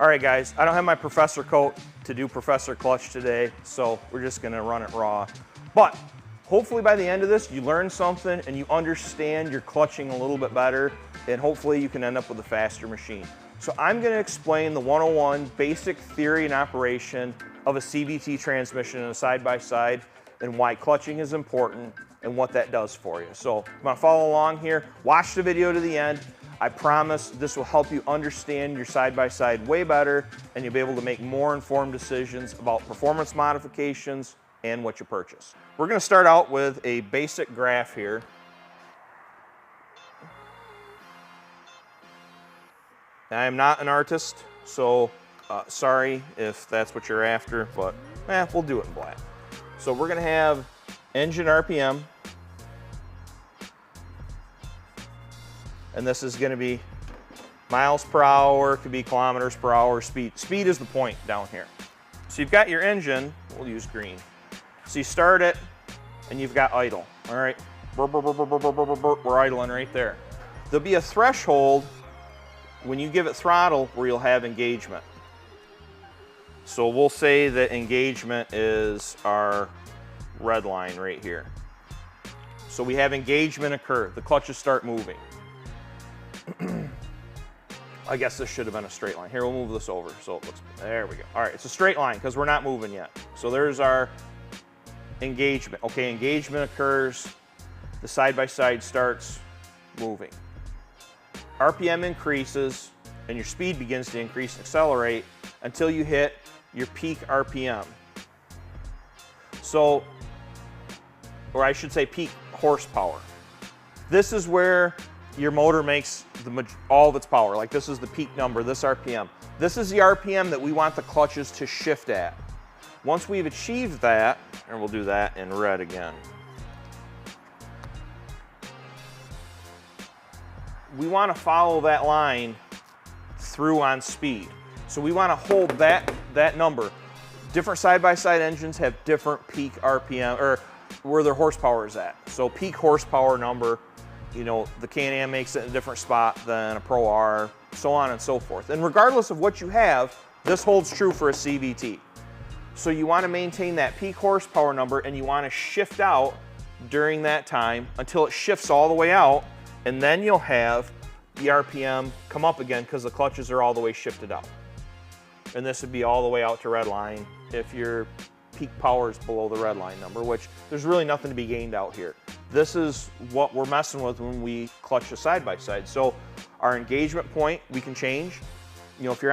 All right guys, I don't have my professor coat to do professor clutch today, so we're just gonna run it raw. But hopefully by the end of this, you learn something and you understand your clutching a little bit better, and hopefully you can end up with a faster machine. So I'm gonna explain the 101 basic theory and operation of a CVT transmission and a side-by-side, and why clutching is important and what that does for you. So if you wanna follow along here, watch the video to the end. I promise this will help you understand your side-by-side way better, and you'll be able to make more informed decisions about performance modifications and what you purchase. We're gonna start out with a basic graph here. I am not an artist, so sorry if that's what you're after, but we'll do it in black. So we're gonna have engine RPM, and this is gonna be miles per hour, could be kilometers per hour, speed. Speed is the point down here. So you've got your engine, we'll use green. So you start it, and you've got idle, all right? Burr, burr, burr, burr, burr, burr, burr, burr. We're idling right there. There'll be a threshold when you give it throttle where you'll have engagement. So we'll say that engagement is our red line right here. So we have engagement occur, the clutches start moving. I guess this should have been a straight line. Here, we'll move this over so it looks, there we go. All right, it's a straight line because we're not moving yet. So there's our engagement. Okay, engagement occurs, the side-by-side starts moving. RPM increases and your speed begins to increase and accelerate until you hit your peak RPM. So, or I should say peak horsepower. This is where your motor makes all of its power. Like this is the peak number, this RPM. This is the RPM that we want the clutches to shift at. Once we've achieved that, and we'll do that in red again, we want to follow that line through on speed. So we want to hold that number. Different side-by-side engines have different peak RPM, or where their horsepower is at. So peak horsepower number, you know, the Can-Am makes it in a different spot than a Pro R, so on and so forth. And regardless of what you have, this holds true for a CVT. So you want to maintain that peak horsepower number, and you want to shift out during that time until it shifts all the way out, and then you'll have the RPM come up again because the clutches are all the way shifted out. And this would be all the way out to red line if your peak power is below the red line number, which there's really nothing to be gained out here. This is what we're messing with when we clutch a side-by-side. So our engagement point we can change. You know, if you're